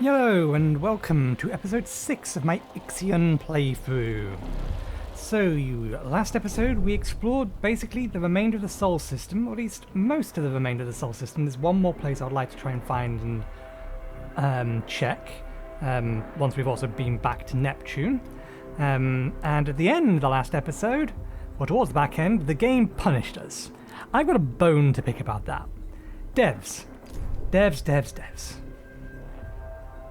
Hello and welcome to episode 6 of my IXION playthrough. So, last episode we explored basically the remainder of the Sol system, or at least most of the remainder of the Sol system. There's one more place I'd like to try and find and check, once we've also been back to Neptune. And at the end of the last episode, or towards the back end, the game punished us. I've got a bone to pick about that. Devs.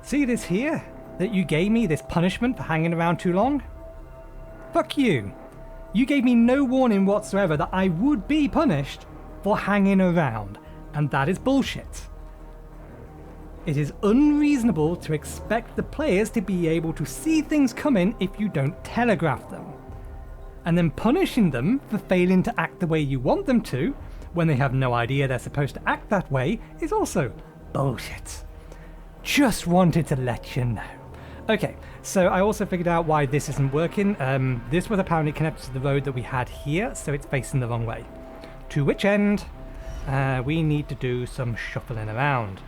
See this here? That you gave me, this punishment for hanging around too long? Fuck you. You gave me no warning whatsoever that I would be punished for hanging around, and that is bullshit. It is unreasonable to expect the players to be able to see things coming if you don't telegraph them. And then punishing them for failing to act the way you want them to, when they have no idea they're supposed to act that way, is also bullshit. Just wanted to let you know. Okay, so I also figured out why this isn't working. This was apparently connected to the road that we had here, so it's facing the wrong way. To which end, we need to do some shuffling around.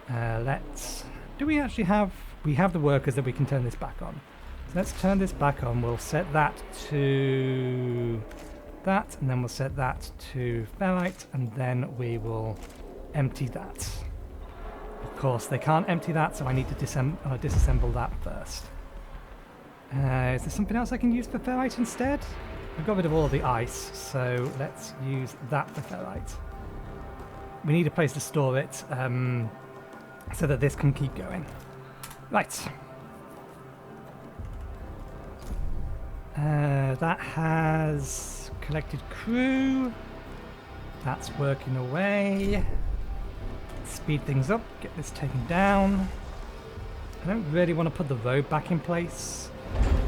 Do we actually have... We have the workers that we can turn this back on. So let's turn this back on. We'll set that to that, and then we'll set that to ferrite, and then we will empty that. Of course, they can't empty that, so I need to disassemble that first. Is there something else I can use for ferrite instead? I've got rid of all of the ice, so let's use that for ferrite. We need a place to store it, so that this can keep going. Right. That has collected crew. That's working away. Speed things up, get this taken down. I don't really want to put the road back in place,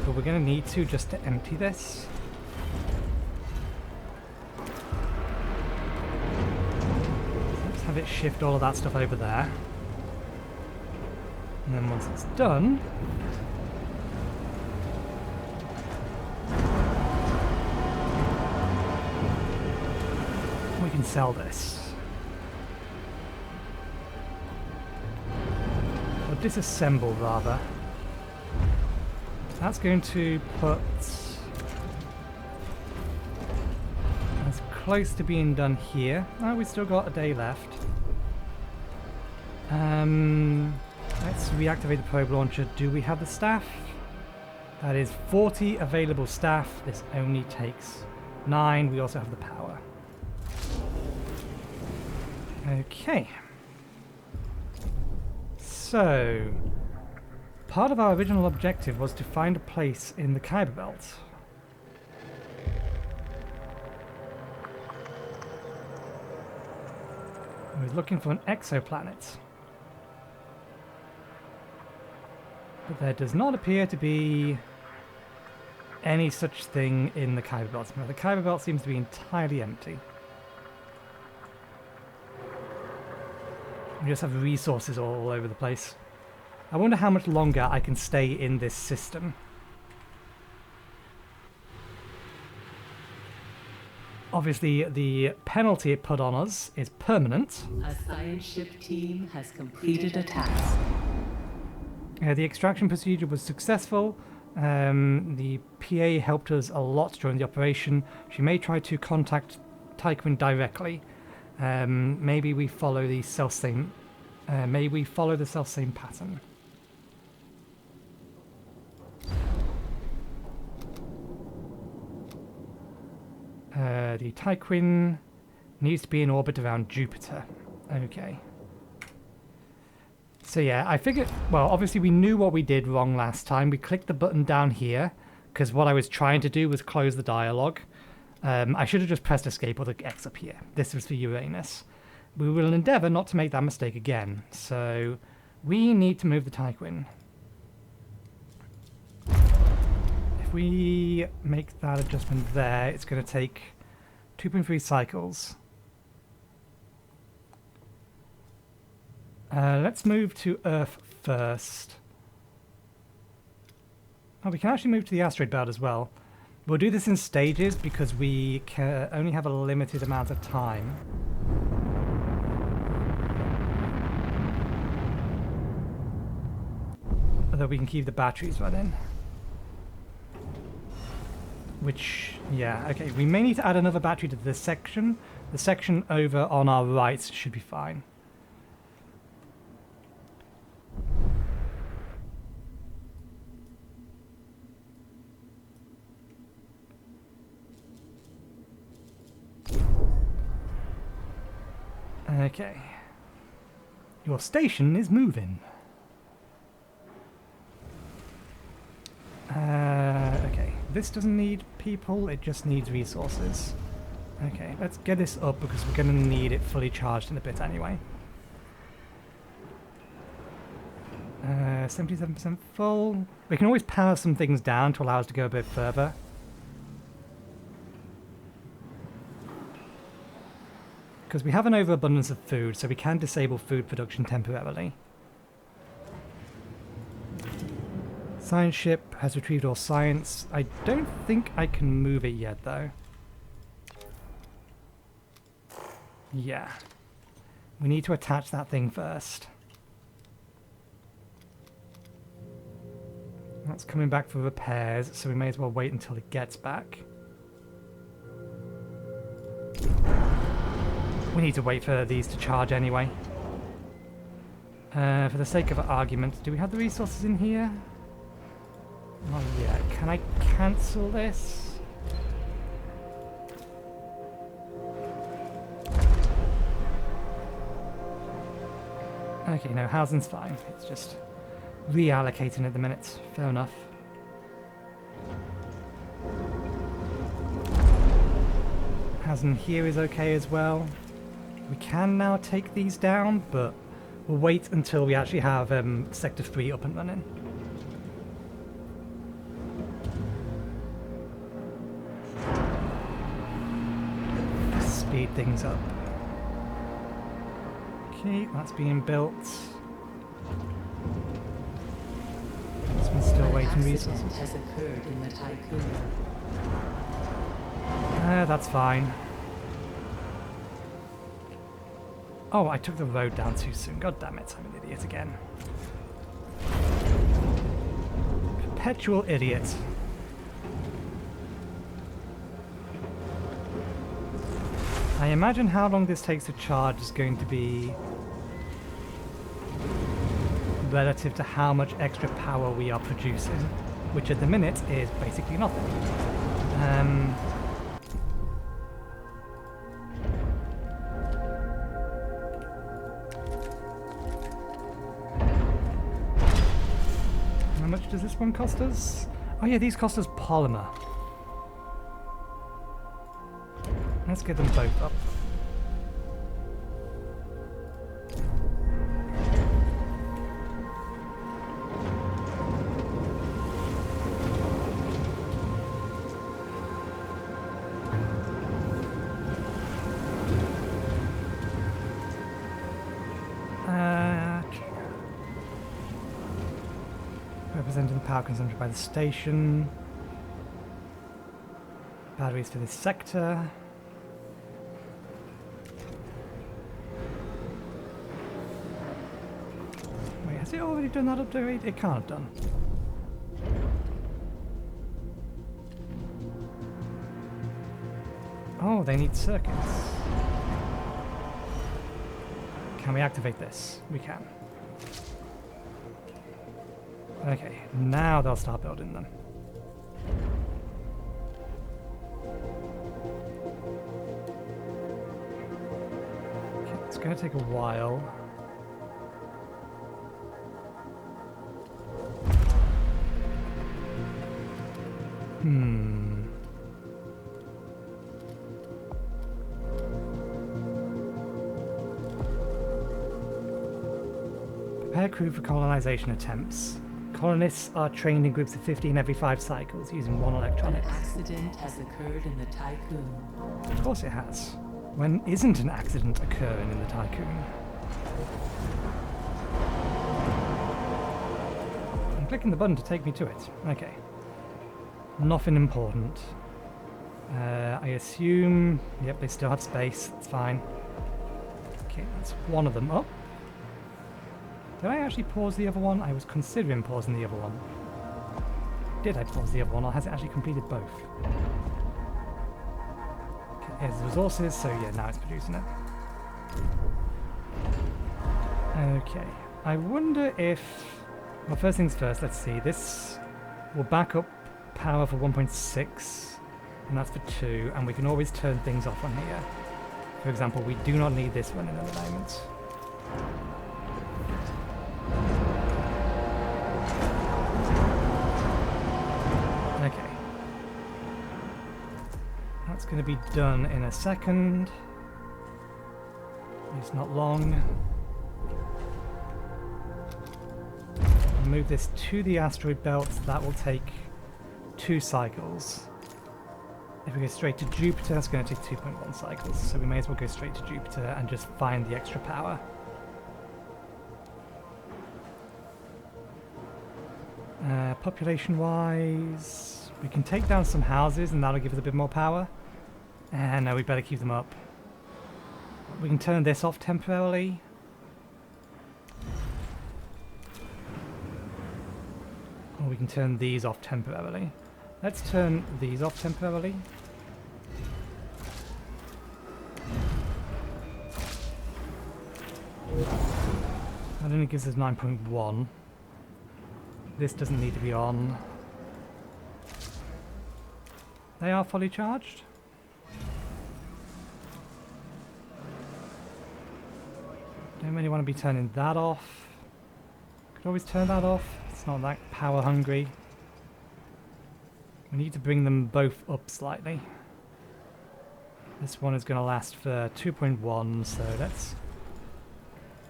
but we're going to need to just to empty this. Let's have it shift all of that stuff over there. And then once it's done, we can sell this. Disassemble rather. That's going to put as close to being done here. Oh, we've still got a day left. Let's reactivate the probe launcher. Do we have the staff? That is 40 available staff. This only takes 9. We also have the power. Okay. So, part of our original objective was to find a place in the Kuiper Belt. I was looking for an exoplanet. But there does not appear to be any such thing in the Kuiper Belt. Now, the Kuiper Belt seems to be entirely empty. We just have resources all over the place. I wonder how much longer I can stay in this system. Obviously, the penalty it put on us is permanent. A science ship team has completed a task. The extraction procedure was successful. The PA helped us a lot during the operation. She may try to contact Tyquin directly. Maybe we follow the self-same. May we follow the self-same pattern. The Tyquin needs to be in orbit around Jupiter. Okay. So yeah, I figured. Well, obviously we knew what we did wrong last time. We clicked the button down here because what I was trying to do was close the dialogue. I should have just pressed escape or the X up here. This was for Uranus. We will endeavour not to make that mistake again. So we need to move the Tyquin. If we make that adjustment there, it's going to take 2.3 cycles. Let's move to Earth first. Oh, we can actually move to the asteroid belt as well. We'll do this in stages because we only have a limited amount of time. Although we can keep the batteries running. Which, yeah, okay. We may need to add another battery to this section. The section over on our right should be fine. Okay. Your station is moving. Okay. This doesn't need people, it just needs resources. Okay, let's get this up because we're going to need it fully charged in a bit anyway. 77% full. We can always power some things down to allow us to go a bit further. Because we have an overabundance of food, so we can disable food production temporarily. Science ship has retrieved all science. I don't think I can move it yet, though. Yeah. We need to attach that thing first. That's coming back for repairs, so we may as well wait until it gets back. We need to wait for these to charge anyway. For the sake of argument, do we have the resources in here? Not yet. Can I cancel this? Okay, no, housing's fine. It's just reallocating at the minute. Fair enough. Housing here is okay as well. We can now take these down, but we'll wait until we actually have Sector 3 up and running. Speed things up. Okay, that's being built. This one's still waiting resources. Has occurred in the tycoon. That's fine. Oh, I took the road down too soon. God damn it, I'm an idiot again. Perpetual idiot. I imagine how long this takes to charge is going to be relative to how much extra power we are producing, which at the minute is basically nothing. How much does this one cost us? Oh yeah, these cost us polymer. Let's get them both up. Representing the power consumption by the station. Batteries for this sector. Wait, has it already done that update? It can't have done. Oh, they need circuits. Can we activate this? We can. Okay, now they'll start building them. Okay, it's going to take a while. Prepare crew for colonization attempts. Colonists are trained in groups of 15 every 5 cycles using 1 electronics. An accident has occurred in the tycoon. Of course it has. When isn't an accident occurring in the tycoon? I'm clicking the button to take me to it. Okay. Nothing important. I assume... Yep, they still have space. That's fine. Okay, that's one of them up. Did I actually pause the other one? I was considering pausing the other one. Did I pause the other one, or has it actually completed both? Okay, here's the resources, so yeah, now it's producing it. Okay, I wonder if... Well, first things first, let's see. This will back up power for 1.6, and that's for 2, and we can always turn things off on here. For example, we do not need this running at the moment. Okay. That's going to be done in a second. It's not long. I'll move this to the asteroid belt. That will take 2 cycles. If we go straight to Jupiter, that's going to take 2.1 cycles. So we may as well go straight to Jupiter and just find the extra power. Population-wise, we can take down some houses and that'll give us a bit more power. And no, we better keep them up. We can turn this off temporarily. Or we can turn these off temporarily. Let's turn these off temporarily. That only gives us 9.1. This doesn't need to be on. They are fully charged. Don't really want to be turning that off. Could always turn that off. It's not that power hungry. We need to bring them both up slightly. This one is going to last for 2.1, so let's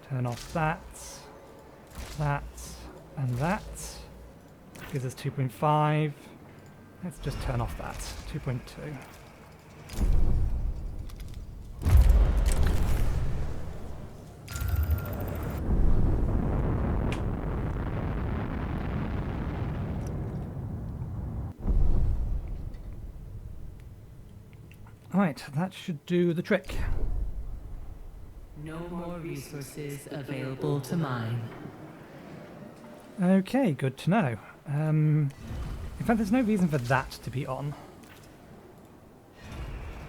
turn off that, that, and that. Gives us 2.5. Let's just turn off that, 2.2. Right, that should do the trick. No more resources available to mine. Okay, good to know. In fact, there's no reason for that to be on.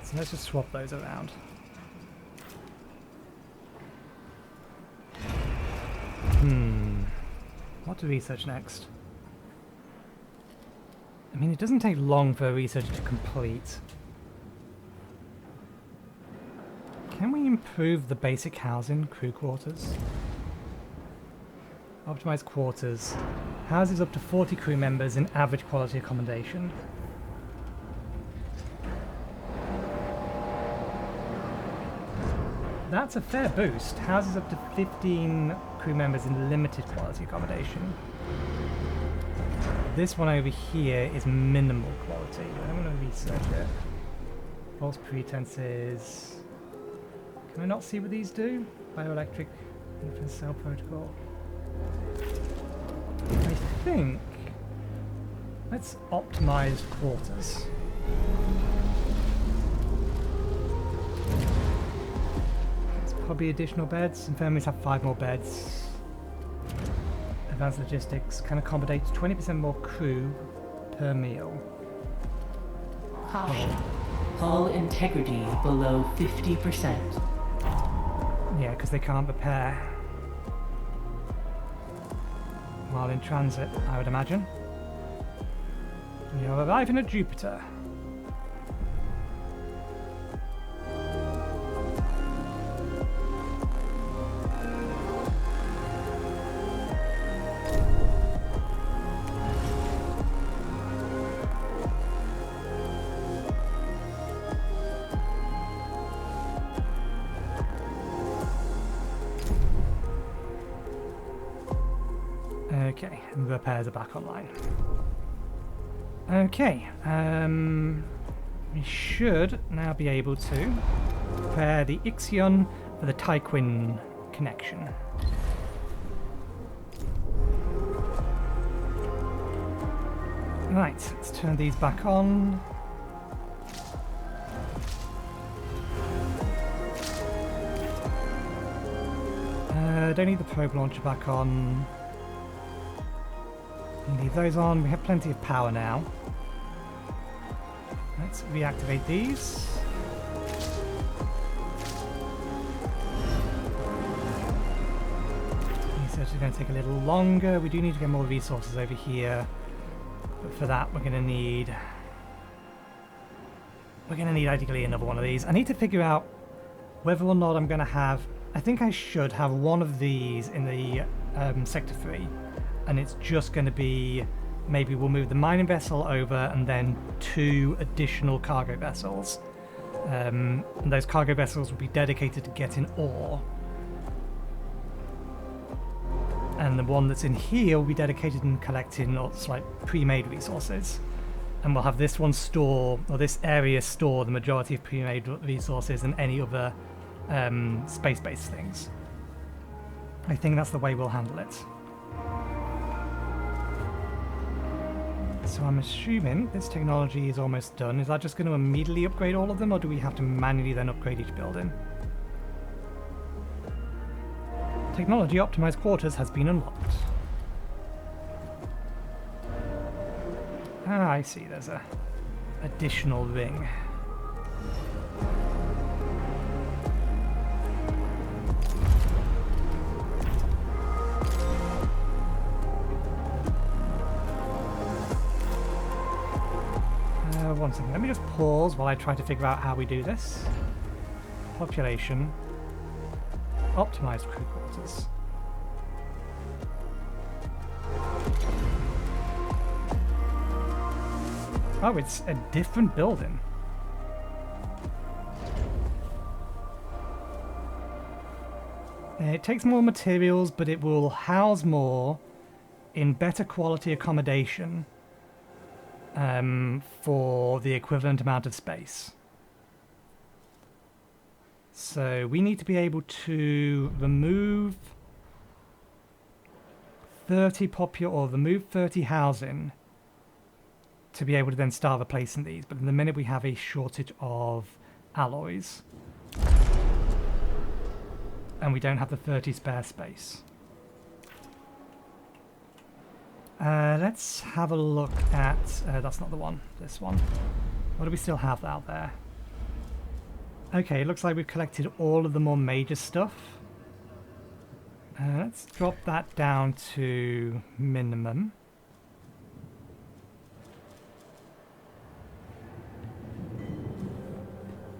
So let's just swap those around. What to research next? I mean, it doesn't take long for research to complete. Can we improve the basic housing, crew quarters? Optimize quarters. Houses up to 40 crew members in average quality accommodation. That's a fair boost. Houses up to 15 crew members in limited quality accommodation. This one over here is minimal quality. I'm going to research it. False pretenses. Can I not see what these do? Bioelectric infant cell protocol. I think... Let's optimize quarters. There's probably additional beds. Infirmaries have 5 more beds. Advanced logistics can accommodate 20% more crew per meal. Hull integrity below 50%. Yeah, because they can't repair while in transit, I would imagine. We are arriving at Jupiter. Okay, and the repairs are back online. Okay, we should now be able to prepare the IXION for the Tyquin connection. Right, let's turn these back on. Don't need the probe launcher back on. Leave those on. We have plenty of power now. Let's reactivate these. Research is going to take a little longer. We do need to get more resources over here. But for that, we're going to need ideally another one of these. I need to figure out whether or not I'm going to have... I think I should have one of these in the Sector 3. And it's just going to be... Maybe we'll move the mining vessel over and then 2 additional cargo vessels. And those cargo vessels will be dedicated to getting ore. And the one that's in here will be dedicated in collecting like pre-made resources. And we'll have this one store, or this area store, the majority of pre-made resources and any other space-based things. I think that's the way we'll handle it. So I'm assuming this technology is almost done. Is that just going to immediately upgrade all of them, or do we have to manually then upgrade each building? Technology optimized quarters has been unlocked. Ah, I see. There's a additional ring. One second. Let me just pause while I try to figure out how we do this. Population. Optimized crew quarters. Oh, it's a different building. It takes more materials, but it will house more in better quality accommodation for the equivalent amount of space. So we need to be able to remove 30 remove 30 housing to be able to then start replacing these. But in the minute we have a shortage of alloys. And we don't have the 30 spare space. Let's have a look at... that's not the one. This one. What do we still have out there? Okay, it looks like we've collected all of the more major stuff. Let's drop that down to minimum.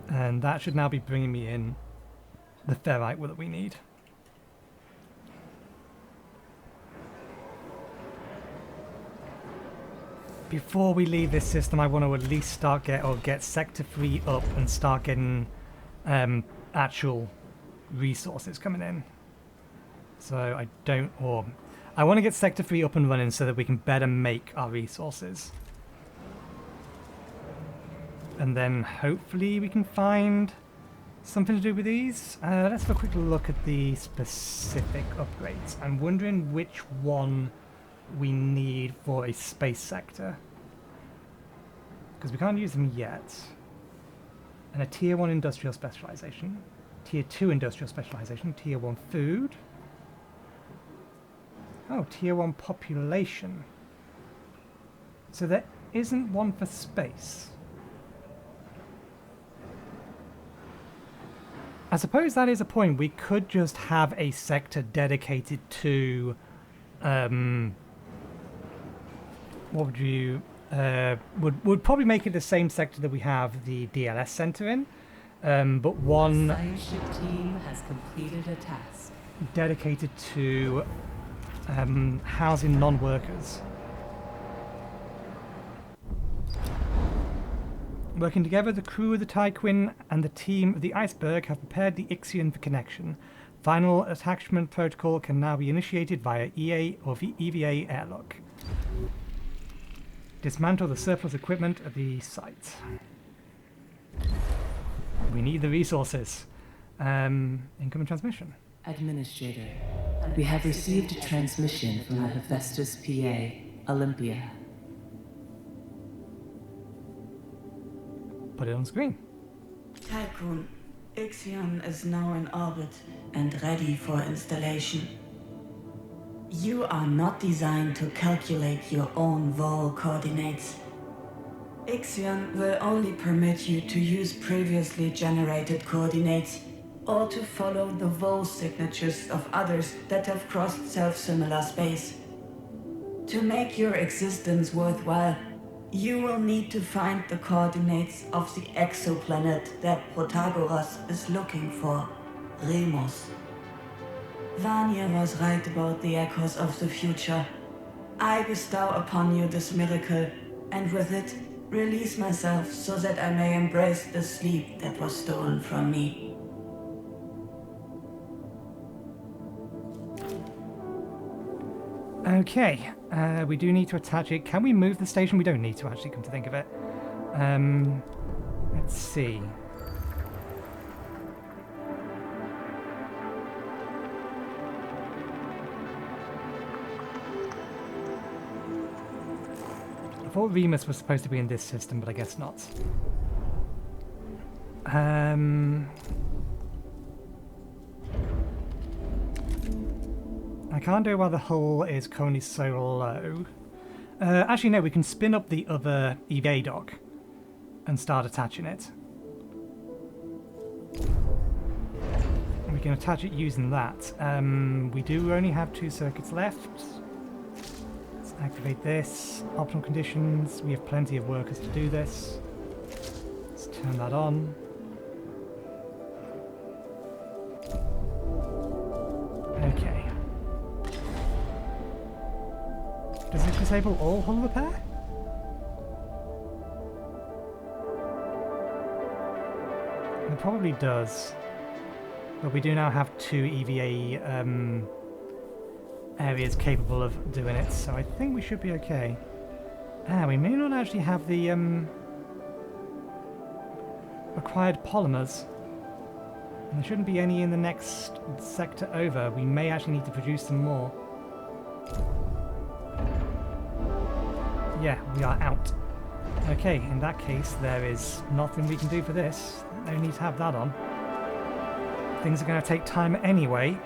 And that should now be bringing me in the ferrite that we need. Before we leave this system, I want to at least get Sector 3 up and start getting actual resources coming in. So I want to get Sector 3 up and running so that we can better make our resources. And then hopefully we can find something to do with these. Let's have a quick look at the specific upgrades. I'm wondering which one we need for a space sector, because we can't use them yet. And a tier 1 industrial specialization, tier 2 industrial specialization, tier 1 food. Oh, tier 1 population. So there isn't one for space. I suppose that is a point. We could just have a sector dedicated to what would you would probably make it the same sector that we have the DLS center in, but one The science ship team has completed a task. dedicated to housing non-workers. Working together, the crew of the Tyquin and the team of the Iceberg have prepared the IXION for connection. Final attachment protocol can now be initiated via EA or EVA airlock. Dismantle the surplus equipment at the site. We need the resources. Incoming transmission. Administrator, we have received a transmission from the Hephaestus PA, Olympia. Put it on screen. Tycoon, IXION is now in orbit and ready for installation. You are not designed to calculate your own VOHLE coordinates. IXION will only permit you to use previously generated coordinates or to follow the VOHLE signatures of others that have crossed self-similar space. To make your existence worthwhile, you will need to find the coordinates of the exoplanet that Protagoras is looking for, Remus. Vanya was right about the echoes of the future. I bestow upon you this miracle, and with it, release myself so that I may embrace the sleep that was stolen from me. Okay, we do need to attach it. Can we move the station? We don't need to, actually, come to think of it. Let's see. I thought Remus was supposed to be in this system, but I guess not. I can't do it while the hull is currently so low. Actually, no, we can spin up the other EVA dock and start attaching it. We can attach it using that. We do only have 2 circuits left. Let's activate this. Optional conditions. We have plenty of workers to do this. Let's turn that on. Okay. Does it disable all hull repair? It probably does. But we do now have 2 EVA areas capable of doing it, so I think we should be okay. We may not actually have the required polymers. And there shouldn't be any in the next sector over. We may actually need to produce some more. Yeah, we are out. Okay, in that case, there is nothing we can do for this. No need to have that on. Things are going to take time anyway.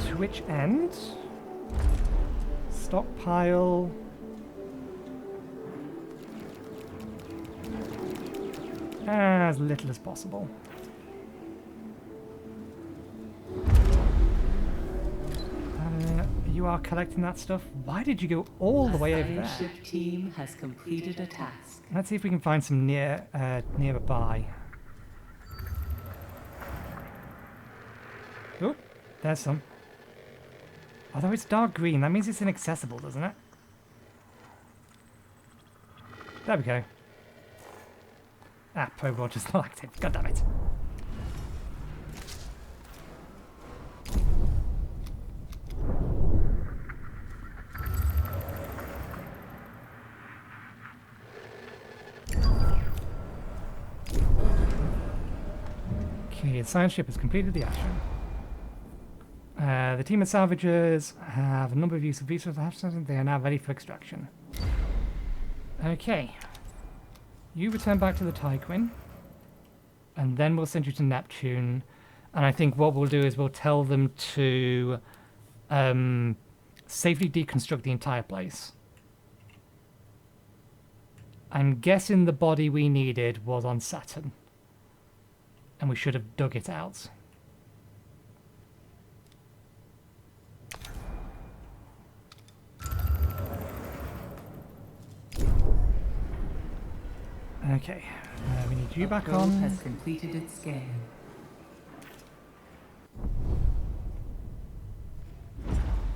To which end? Stockpile. As little as possible. You are collecting that stuff. Why did you go all the way over there? The ship team has completed a task. Let's see if we can find some nearby. Oh, there's some. Although it's dark green, that means it's inaccessible, doesn't it? There we go. Probe launcher's not active. God damn it. Okay, the science ship has completed the action. The team of salvagers have a number of use of resources. They are now ready for extraction. Okay. You return back to the Tyquin, and then we'll send you to Neptune. And I think what we'll do is we'll tell them to safely deconstruct the entire place. I'm guessing the body we needed was on Saturn, and we should have dug it out. Okay, we need you back on. Has completed its scan.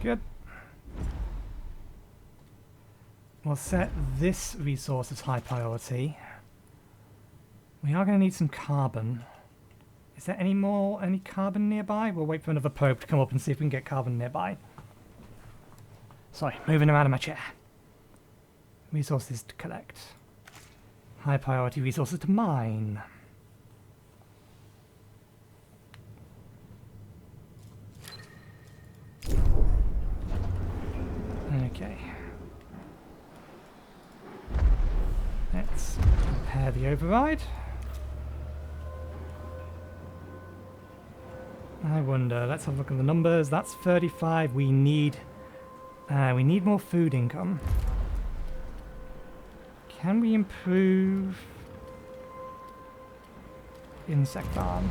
Good. We'll set this resource as high priority. We are going to need some carbon. Is there any carbon nearby? We'll wait for another probe to come up and see if we can get carbon nearby. Sorry, moving around in my chair. Resources to collect. High priority resources to mine. Okay. the override. I wonder, let's have a look at the numbers. That's 35. We need more food income. Can we improve insect farm?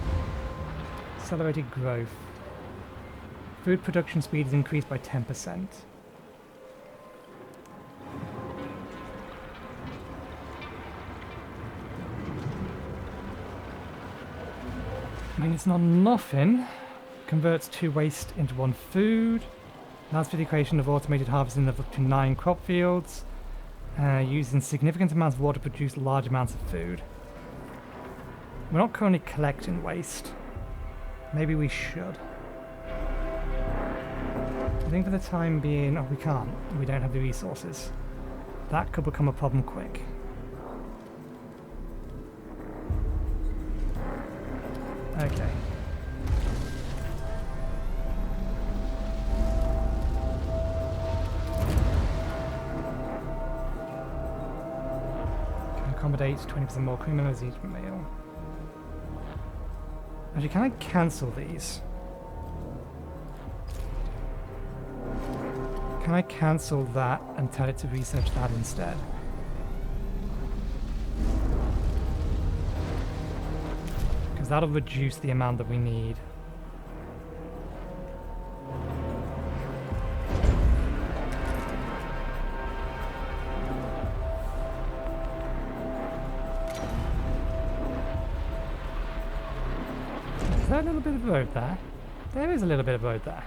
Accelerated growth. Food production speed is increased by 10%. I mean, it's not nothing. Converts 2 waste into 1 food. Allows for the creation of automated harvesting of up to 9 crop fields. Using significant amounts of water to produce large amounts of food. We're not currently collecting waste. Maybe we should. I think for the time being... Oh, we can't. We don't have the resources. That could become a problem quick. Okay. Can accommodate 20% more crew members each meal. Actually, can I cancel these? Can I cancel that and tell it to research that instead? Because that'll reduce the amount that we need. Is there a little bit of road there? There is a little bit of road there.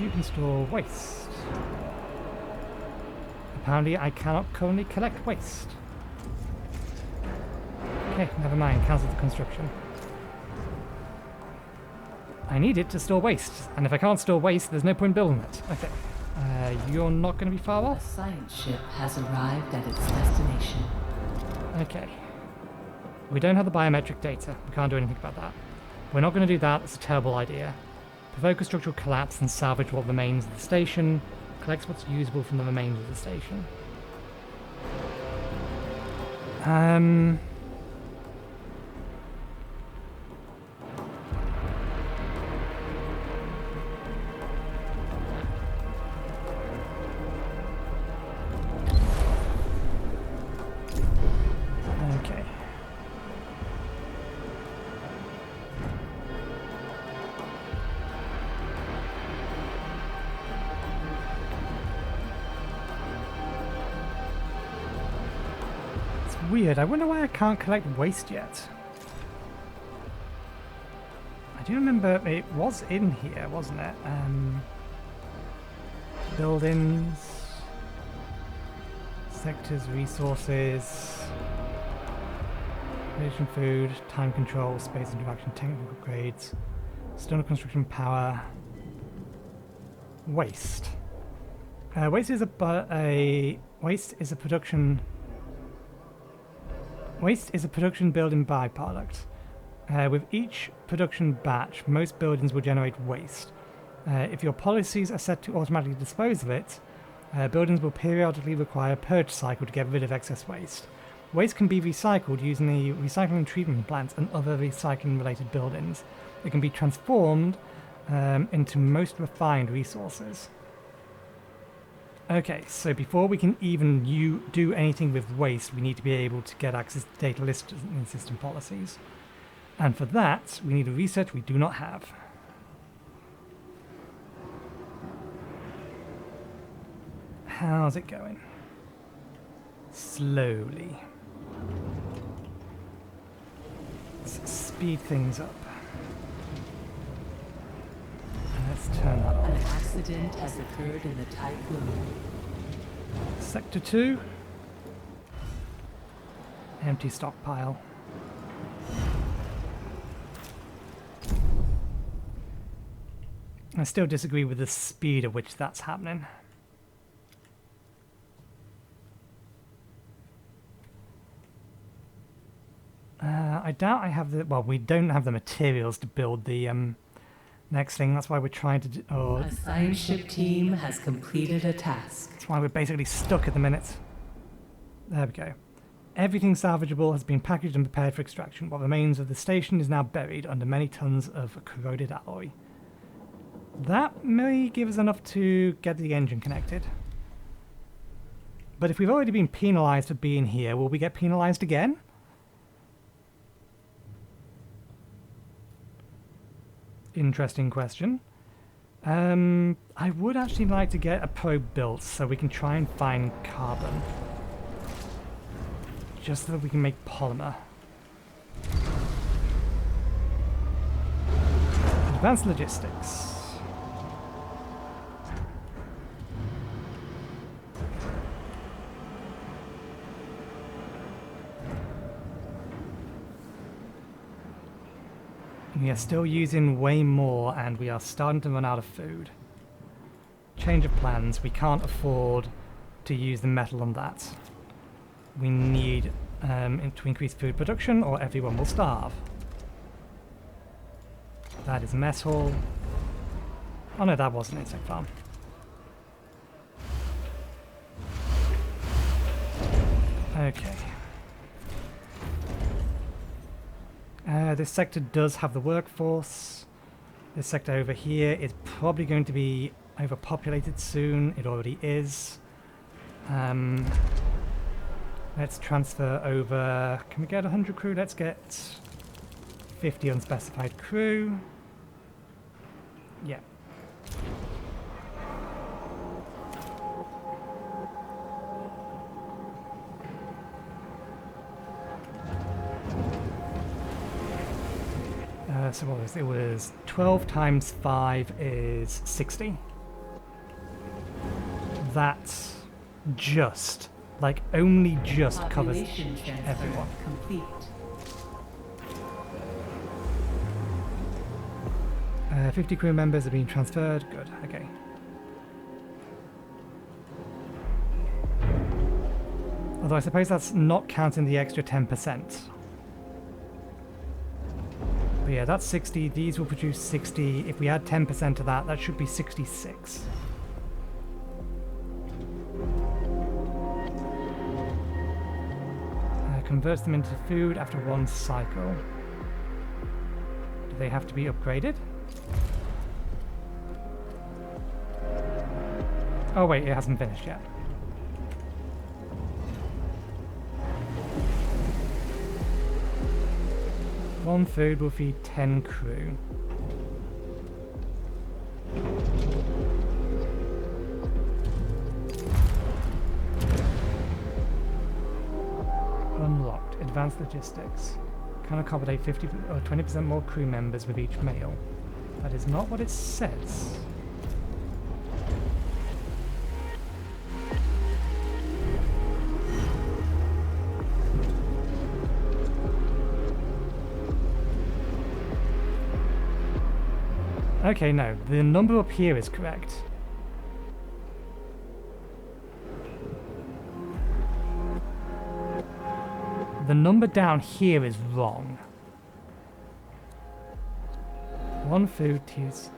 You can store waste. Apparently I cannot currently collect waste. Okay, never mind, cancel the construction. I need it to store waste, and if I can't store waste, there's no point building it. Okay. You're not going to be far A off? science ship has arrived at its destination. Okay. We don't have the biometric data. We can't do anything about that. We're not going to do that. It's a terrible idea. Provoke a structural collapse and salvage what remains of the station. Collects what's usable from the remains of the station. Okay. Weird. I wonder why I can't collect waste yet. I do remember it was in here, wasn't it? Buildings, sectors, resources, production, food, time control, space interaction, technical grades, stone construction, power, waste. Waste is a production. Waste is a production building byproduct. With each production batch, most buildings will generate waste. If your policies are set to automatically dispose of it, buildings will periodically require a purge cycle to get rid of excess waste. Waste can be recycled using the recycling treatment plants and other recycling-related buildings. It can be transformed into most refined resources. Okay, so before we can even do anything with waste, we need to be able to get access to data listing system policies. And for that, we need a research we do not have. How's it going? Slowly. Let's speed things up. Let's turn that An off. accident has occurred in the typhoon. Sector 2. Empty stockpile. I still disagree with the speed at which that's happening. I doubt I have the... Well, we don't have the materials to build the Next thing, that's why we're trying to do... Oh, A science ship team has completed a task. that's why we're basically stuck at the minute. There we go. Everything salvageable has been packaged and prepared for extraction. What remains of the station is now buried under many tons of corroded alloy. That may give us enough to get the engine connected. But if we've already been penalised for being here, will we get penalised again? Interesting question. I would actually like to get a probe built so we can try and find carbon. Just so that we can make polymer. Advanced logistics. We are still using way more and we are starting to run out of food. Change of plans. We can't afford to use the metal on that. We need to increase food production or everyone will starve. That is mess hall. Oh no, that wasn't insect farm. Okay. This sector does have the workforce. This sector over here is probably going to be overpopulated soon. It already is. Let's transfer over... Can we get 100 crew? Let's get 50 unspecified crew. Yeah. So what was it? It was 12 times 5 is 60. That's just, like, only just covers everyone. Complete. 50 crew members are being transferred. Good, okay. Although I suppose that's not counting the extra 10%. But yeah, that's 60. These will produce 60. If we add 10% to that, that should be 66. Converts them into food after one cycle. Do they have to be upgraded? Oh wait, it hasn't finished yet. One food will feed 10 crew. Unlocked. Advanced logistics. Can accommodate 50 or 20% more crew members with each meal. That is not what it says. Okay, no, the number up here is correct. The number down here is wrong. One food tiers.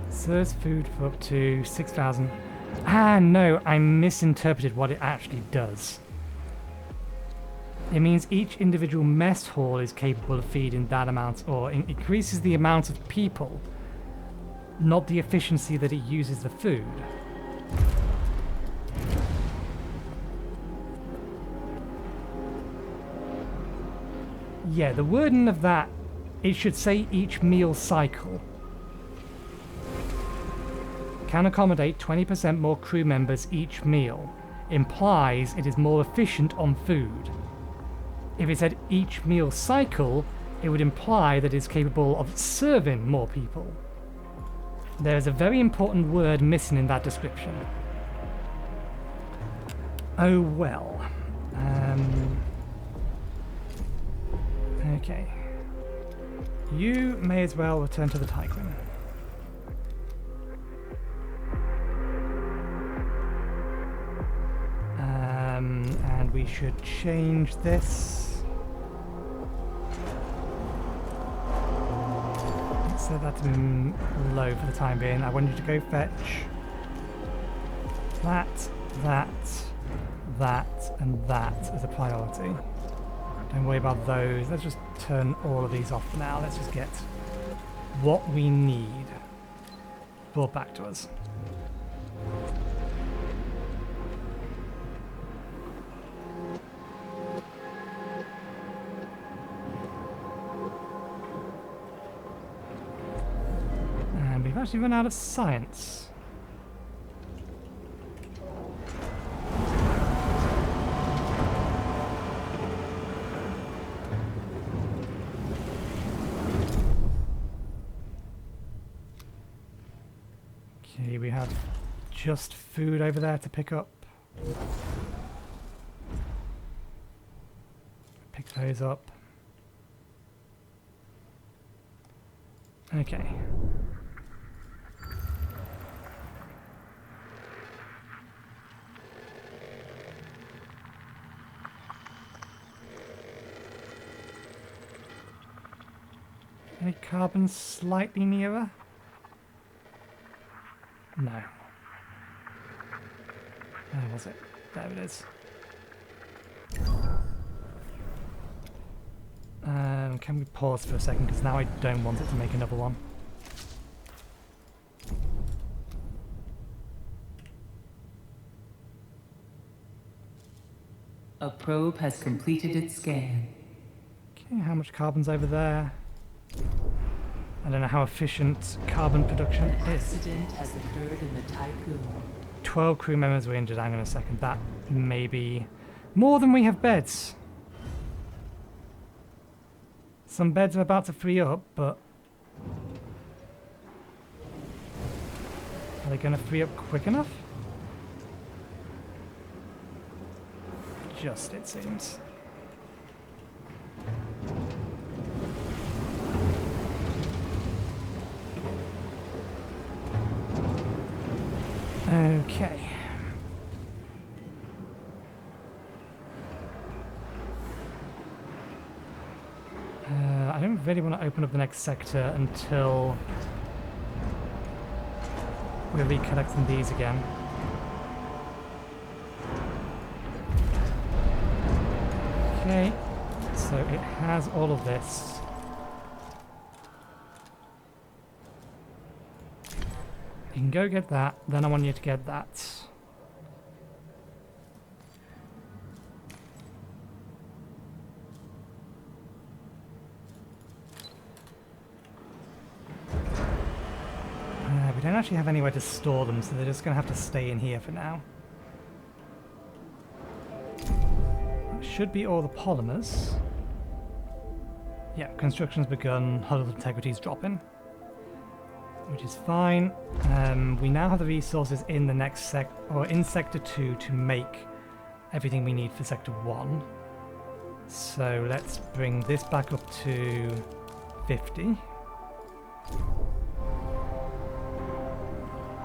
Serves food for up to 6,000. Ah, no, I misinterpreted what it actually does. It means each individual mess hall is capable of feeding that amount, or increases the amount of people, not the efficiency that it uses the food. Yeah, the wording of that, it should say each meal cycle. Can accommodate 20% more crew members each meal. Implies it is more efficient on food. If it said each meal cycle, it would imply that it's capable of serving more people. There is a very important word missing in that description. Oh well. Okay. You may as well return to the Tycoon. And we should change this. set that to low for the time being. I want you to go fetch that, and that as a priority. Don't worry about those. Let's just turn all of these off for now. Let's just get what we need brought back to us. And we've actually run out of science. Okay, we have just food over there to pick up. Pick those up. Okay. Any carbon slightly nearer? No. Where was it? There it is. Can we pause for a second? Because now I don't want it to make another one. A probe has completed its scan. Okay, how much carbon's over there? I don't know how efficient carbon production An is. accident has occurred in the Tycoon. 12 crew members were injured. Hang on a second. That may be more than we have beds. Some beds are about to free up, but are they going to free up quick enough? Just, it seems. Okay. I don't really want to open up the next sector until we're recollecting these again. Okay, so it has all of this. You can go get that, then I want you to get that. We don't actually have anywhere to store them, so they're just going to have to stay in here for now. That should be all the polymers. Yeah, construction's begun, huddle integrity's dropping. Which is fine. We now have the resources in the next in Sector 2 to make everything we need for Sector 1. So let's bring this back up to 50.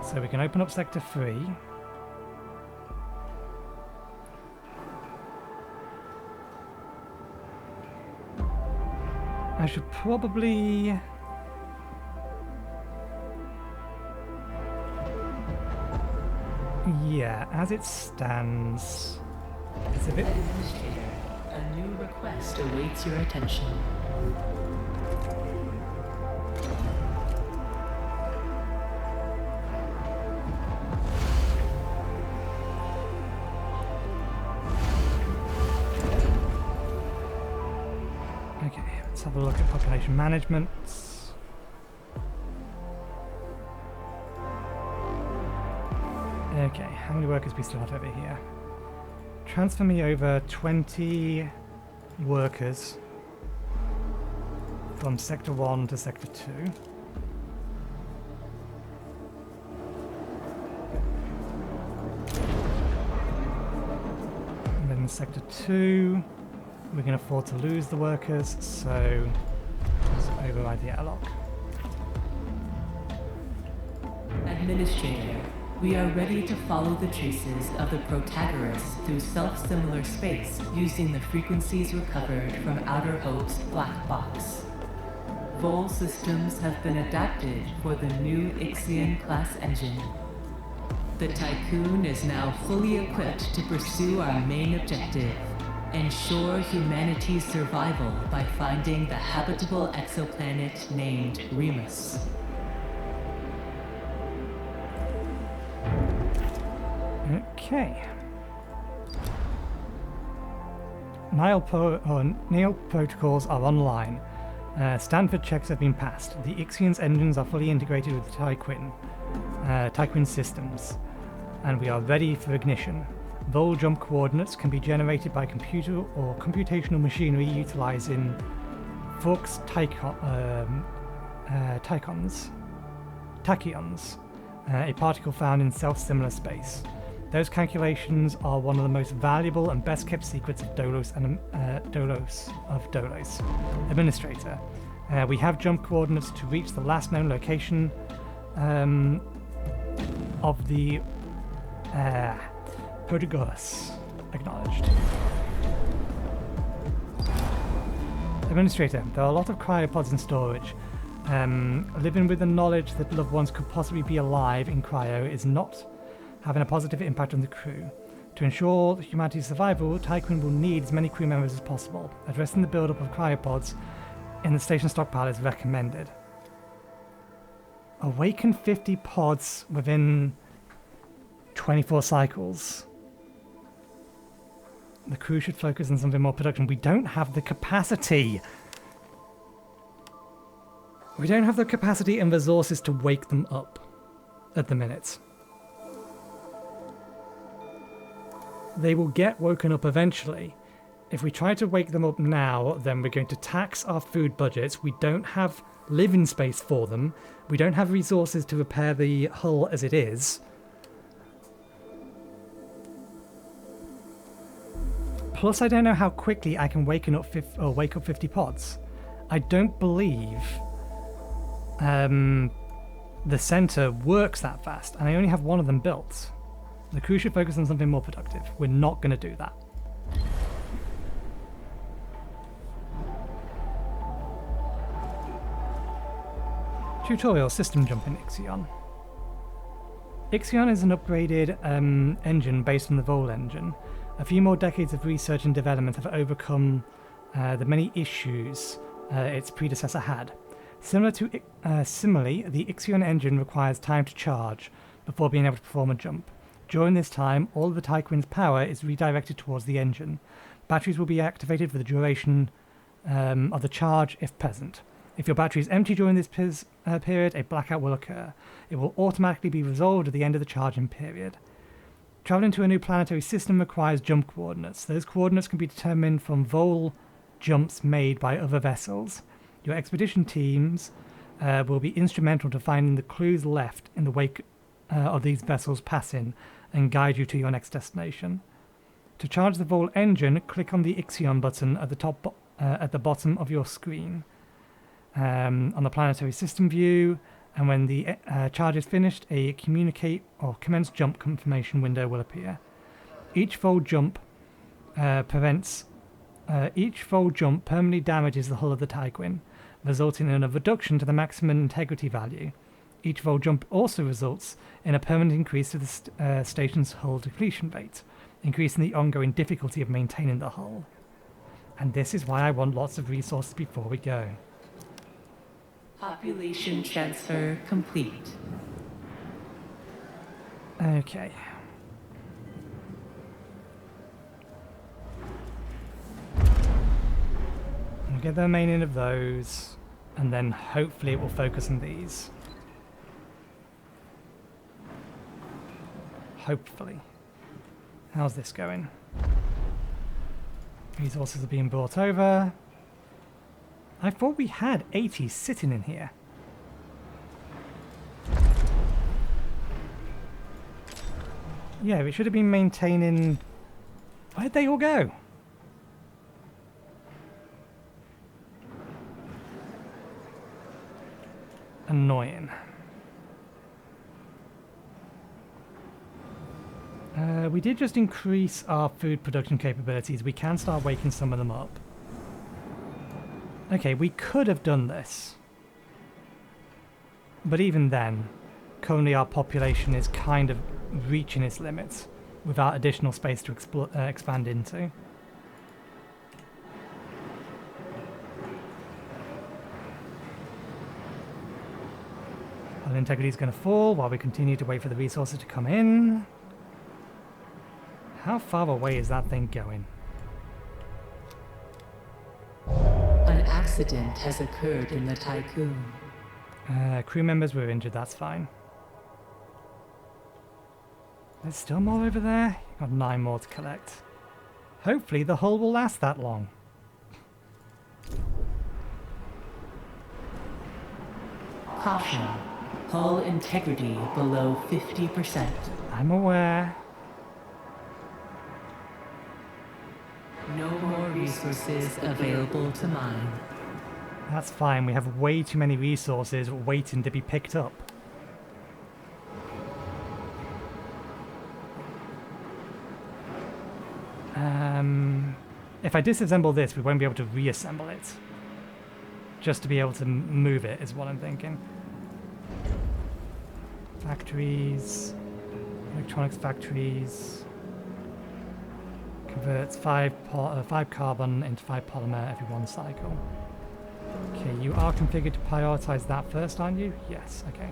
So we can open up Sector 3. I should probably... Yeah, as it stands, it's a bit... Administrator, a new request awaits your attention. Okay, let's have a look at population management. Okay, how many workers we still have over here? Transfer me over 20 workers from Sector 1 to Sector 2. And then in Sector 2, we can afford to lose the workers, so let's override the airlock. Administrator, we are ready to follow the traces of the Protagoras through self-similar space using the frequencies recovered from Outer Hope's black box. VOHLE systems have been adapted for the new IXION class engine. The Tycoon is now fully equipped to pursue our main objective: ensure humanity's survival by finding the habitable exoplanet named Remus. Okay. Nile protocols are online. Standard checks have been passed. The IXION's engines are fully integrated with the Tycoon systems, and we are ready for ignition. VOHLE jump coordinates can be generated by computer or computational machinery utilizing Fuchs tachyons, a particle found in self-similar space. Those calculations are one of the most valuable and best-kept secrets of Dolos Administrator. We have jump coordinates to reach the last known location of the Protagoras. Acknowledged. Administrator, there are a lot of cryopods in storage. Living with the knowledge that loved ones could possibly be alive in cryo is not having a positive impact on the crew. To ensure humanity's survival, Tycoon will need as many crew members as possible. Addressing the build-up of cryopods in the station stockpile is recommended. Awaken 50 pods within 24 cycles. The crew should focus on something more production. We don't have the capacity. We don't have the capacity and resources to wake them up at the minute. They will get woken up eventually. If we try to wake them up now, then we're going to tax our food budgets. We don't have living space for them. We don't have resources to repair the hull as it is. Plus, I don't know how quickly I can wake up 50 pods. I don't believe the center works that fast, and I only have one of them built. The crew should focus on something more productive. We're not going to do that. Tutorial system jumping IXION. IXION is an upgraded engine based on the VOHLE engine. A few more decades of research and development have overcome the many issues its predecessor had. Similarly, the IXION engine requires time to charge before being able to perform a jump. During this time, all of the Tycoon's power is redirected towards the engine. Batteries will be activated for the duration of the charge if present. If your battery is empty during this period, a blackout will occur. It will automatically be resolved at the end of the charging period. Traveling to a new planetary system requires jump coordinates. Those coordinates can be determined from VOHLE jumps made by other vessels. Your expedition teams will be instrumental to finding the clues left in the wake of these vessels passing and guide you to your next destination. To charge the VOHLE engine, click on the IXION button at the bottom of your screen on the planetary system view, and when the charge is finished, a communicate or commence jump confirmation window will appear. Each VOHLE jump permanently damages the hull of the Tycoon, resulting in a reduction to the maximum integrity value. Each VOHLE jump also results in a permanent increase to the station's hull depletion rate, increasing the ongoing difficulty of maintaining the hull. And this is why I want lots of resources before we go. Population transfer complete. Okay. We'll get the remaining of those, and then hopefully it will focus on these. Hopefully. How's this going? Resources are being brought over. I thought we had 80 sitting in here. Yeah, we should have been maintaining... Where'd they all go? Annoying. We did just increase our food production capabilities. We can start waking some of them up. Okay, we could have done this. But even then, currently our population is kind of reaching its limits without additional space to expand into. Our integrity is going to fall while we continue to wait for the resources to come in. How far away is that thing going? An accident has occurred in the Tycoon. Crew members were injured, that's fine. There's still more over there. Got 9 more to collect. Hopefully the hull will last that long. Caution. Hull integrity below 50%. I'm aware. No more resources available to mine. That's fine, we have way too many resources waiting to be picked up. If I disassemble this, we won't be able to reassemble it. Just to be able to move it is what I'm thinking. Factories, electronics factories. Converts 5 carbon into 5 polymer every 1 cycle. Okay, you are configured to prioritize that first, aren't you? Yes, okay.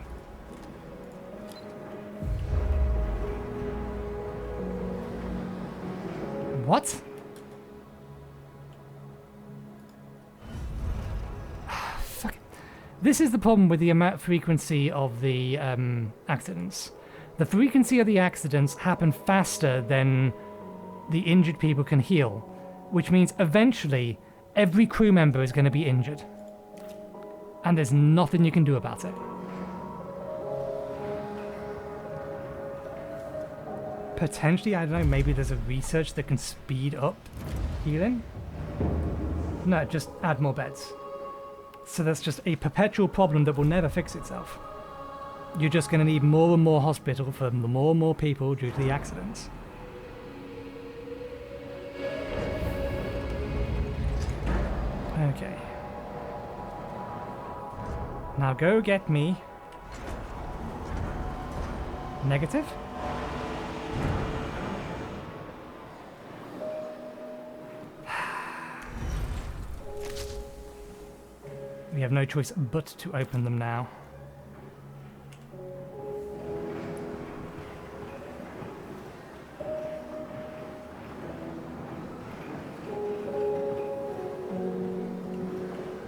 What? Fuck. This is the problem with the amount frequency of the accidents. The frequency of the accidents happen faster than the injured people can heal, which means eventually every crew member is going to be injured. And there's nothing you can do about it. Potentially, I don't know, maybe there's a research that can speed up healing? No, just add more beds. So that's just a perpetual problem that will never fix itself. You're just going to need more and more hospital for more and more people due to the accidents. Okay. Now go get me. Negative? We have no choice but to open them now.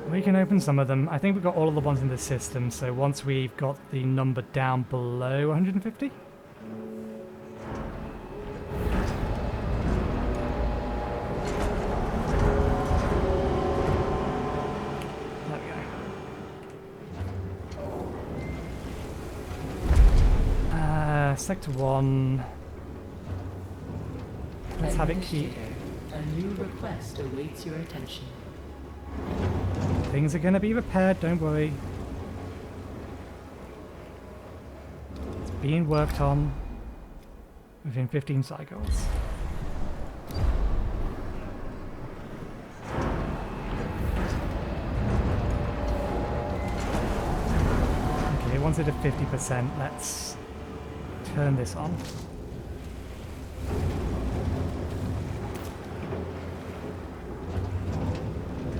We can open some of them. I think we've got all of the ones in the system, so once we've got the number down below 150? There we go. Sector 1. Let's have it keep. A new request awaits your attention. Things are going to be repaired, don't worry. It's being worked on within 15 cycles. Okay, once it's at 50%, let's turn this on.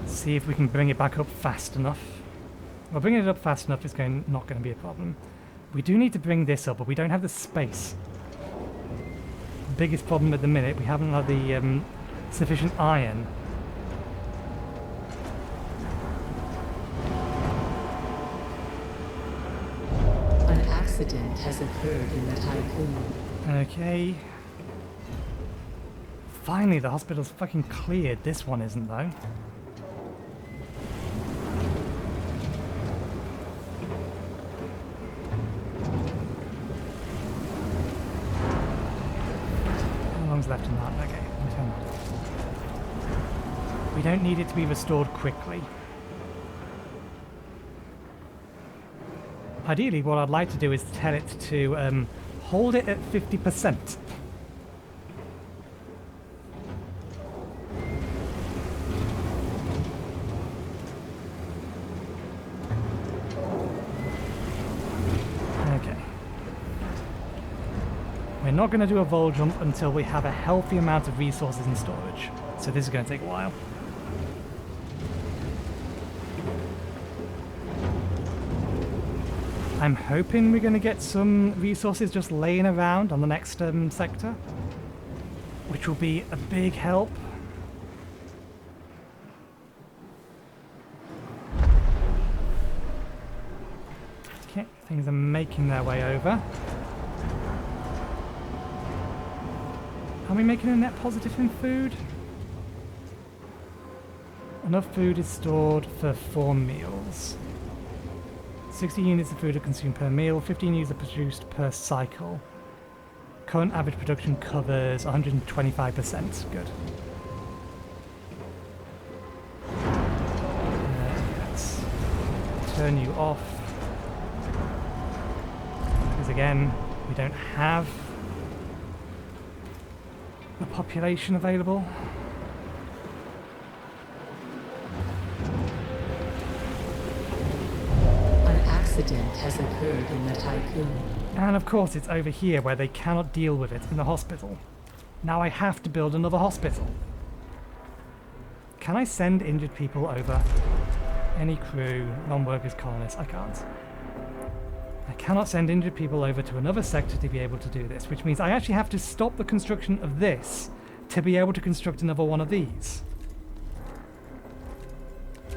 See if we can bring it back up fast enough. Well, bringing it up fast enough is not going to be a problem. We do need to bring this up, but we don't have the space. The biggest problem at the minute, we haven't had the sufficient iron. An accident has occurred in the Tycoon. Okay. Finally, the hospital's fucking cleared. This one isn't, though. Left in that. Okay, turn that off. We don't need it to be restored quickly. Ideally, what I'd like to do is tell it to hold it at 50%. not going to do a vol jump until we have a healthy amount of resources in storage. So this is going to take a while. I'm hoping we're going to get some resources just laying around on the next sector, which will be a big help. Okay, things are making their way over. Are we making a net positive in food? Enough food is stored for 4 meals. 60 units of food are consumed per meal, 15 units are produced per cycle. Current average production covers 125%. Good. Let's turn you off. Because again, we don't have the population available. Accident has occurred in the Tycoon. And of course it's over here where they cannot deal with it in the hospital. Now I have to build another hospital. Can I send injured people over? Any crew, non-workers, colonists? I can't. I cannot send injured people over to another sector to be able to do this, which means I actually have to stop the construction of this to be able to construct another one of these.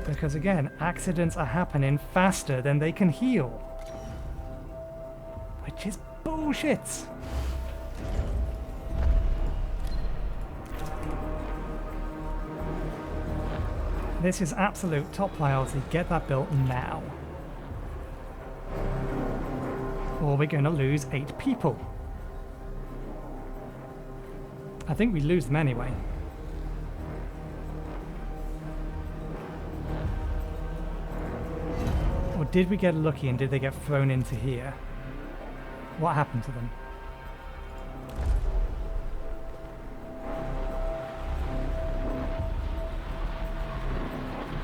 Because again, accidents are happening faster than they can heal. Which is bullshit. This is absolute top priority. Get that built now. Or we're going to lose 8 people. I think we lose them anyway. Or did we get lucky and did they get thrown into here? What happened to them?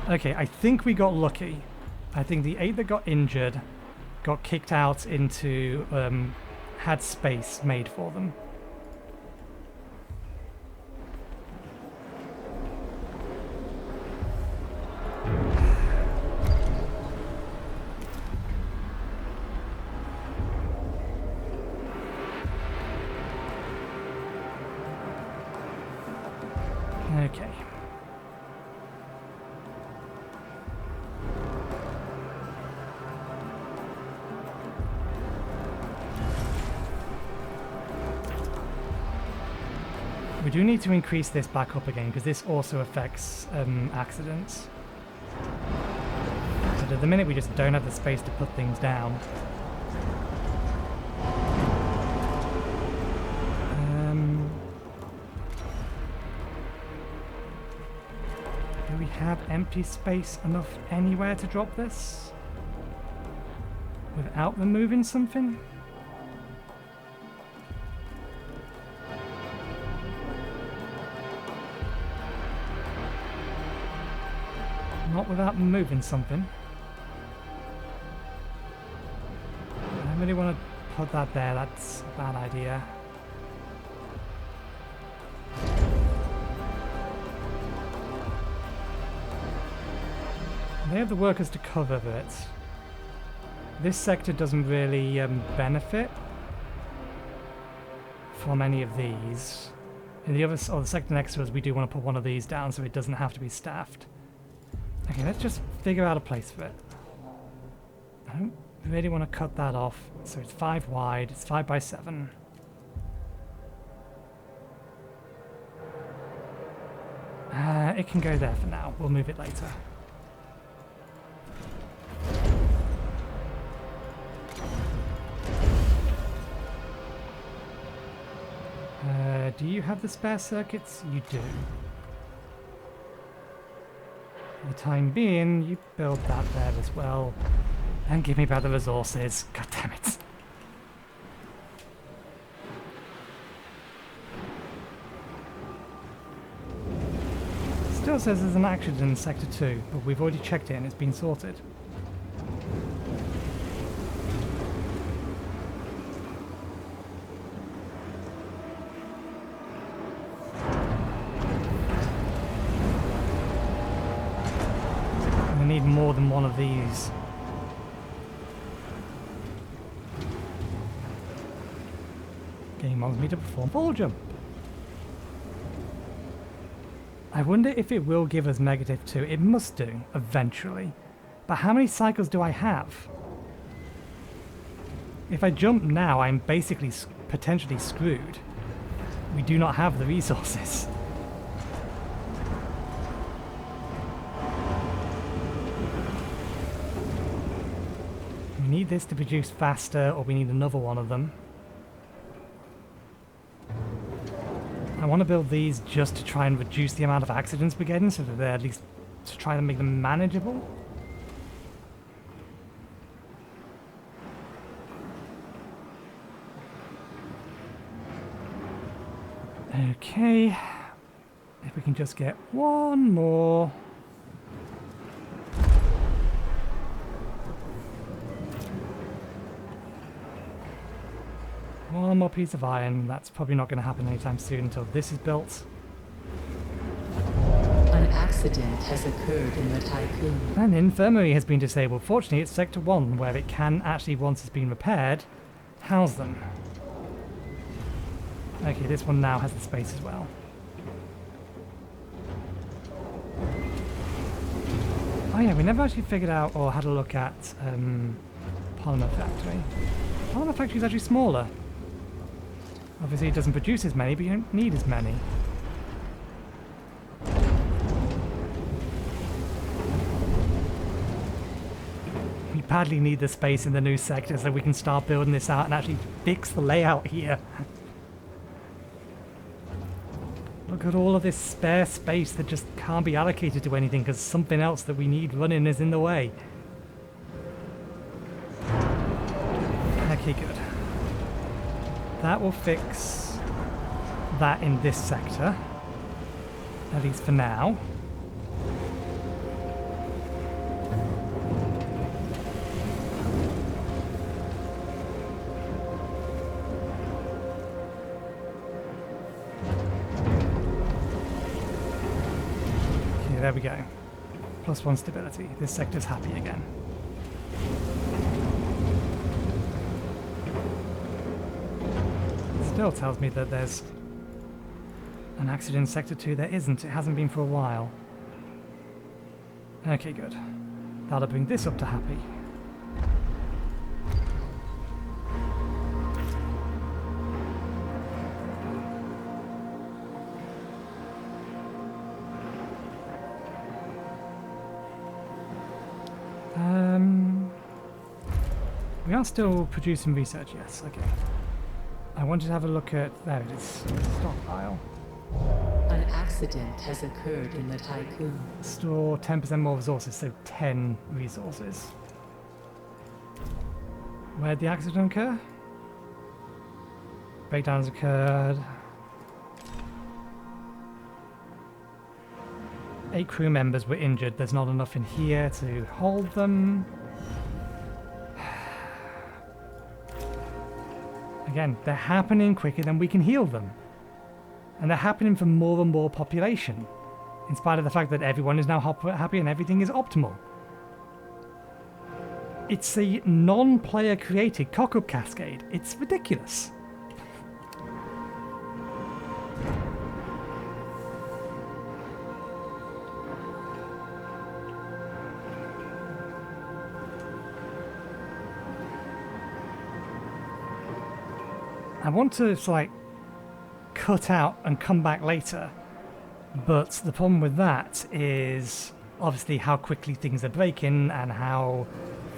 Okay, I think we got lucky. I think the 8 that got injured got kicked out into, had space made for them. Okay. We do need to increase this back up again because this also affects accidents. But at the minute we just don't have the space to put things down. Do we have empty space enough anywhere to drop this? Without removing something? Not without moving something. I don't really want to put that there, that's a bad idea. They have the workers to cover it. This sector doesn't really benefit from any of these. In the other, or the sector next to us, we do want to put one of these down so it doesn't have to be staffed. Okay, let's just figure out a place for it. I don't really want to cut that off. So it's 5 wide, it's 5 by 7. It can go there for now. We'll move it later. Do you have the spare circuits? You do. For the time being, you build that there as well. And give me back the resources. God damn it. Still says there's an accident in Sector 2, but we've already checked it and it's been sorted. need more than one of these. Game wants me to perform ball jump. I wonder if it will give us -2. It must do, eventually. But how many cycles do I have? If I jump now, I'm basically potentially screwed. We do not have the resources. We need this to produce faster, or we need another one of them. I want to build these just to try and reduce the amount of accidents we're getting, so that they're at least to try and make them manageable. Okay, if we can just get one more. One more piece of iron. That's probably not going to happen anytime soon until this is built. An accident has occurred in the Tycoon. An infirmary has been disabled. Fortunately, it's Sector 1, where it can actually, once it's been repaired, house them. Okay, this one now has the space as well. Oh yeah, we never actually figured out or had a look at Polymer Factory. Polymer Factory is actually smaller. Obviously it doesn't produce as many, but you don't need as many. We badly need the space in the new sector so we can start building this out and actually fix the layout here. Look at all of this spare space that just can't be allocated to anything because something else that we need running is in the way. Okay, good. That will fix that in this sector, at least for now. Okay, there we go. +1 stability. This sector's happy again. Still tells me that there's an accident in Sector 2. There isn't. It hasn't been for a while. Okay, good. That'll bring this up to happy. We are still producing research, yes, okay. I wanted to have a look at... there it is. Stockpile. An accident has occurred in the Tycoon. Store 10% more resources, so 10 resources. Where'd the accident occur? Breakdowns occurred. 8 crew members were injured. There's not enough in here to hold them. Again, they're happening quicker than we can heal them. And they're happening for more and more population, in spite of the fact that everyone is now happy and everything is optimal. It's a non-player created cock-up cascade. It's ridiculous. I want to, like, cut out and come back later, but the problem with that is obviously how quickly things are breaking and how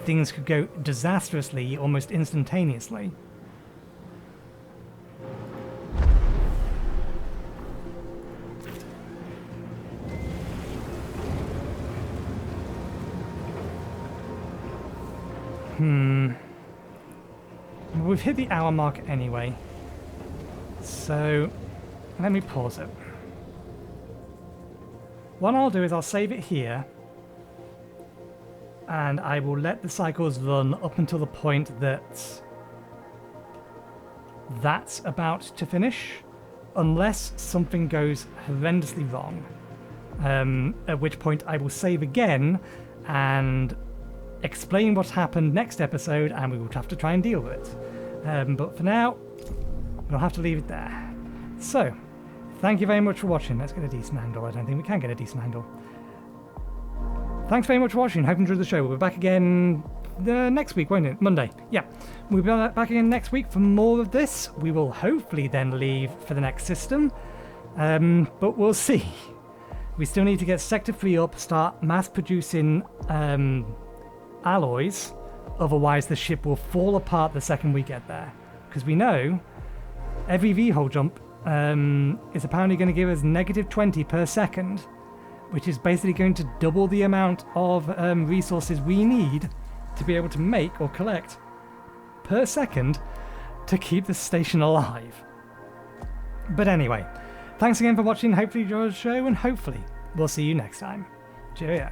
things could go disastrously almost instantaneously. We've hit the hour mark anyway, so let me pause it. What I'll do is I'll save it here, and I will let the cycles run up until the point that that's about to finish, unless something goes horrendously wrong, at which point I will save again and explain what's happened next episode, and we will have to try and deal with it. But for now, we'll have to leave it there. So, thank you very much for watching. Let's get a decent angle. I don't think we can get a decent angle. Thanks very much for watching. Hope you enjoyed the show. We'll be back again next week, won't it? Monday. Yeah. We'll be back again next week for more of this. We will hopefully then leave for the next system. But we'll see. We still need to get Sector 3 up, start mass producing alloys. Otherwise the ship will fall apart the second we get there. Because we know every VOHLE jump is apparently going to give us -20 per second, which is basically going to double the amount of resources we need to be able to make or collect per second to keep the station alive. But anyway, thanks again for watching. Hopefully you enjoyed the show, and hopefully we'll see you next time. Cheerio.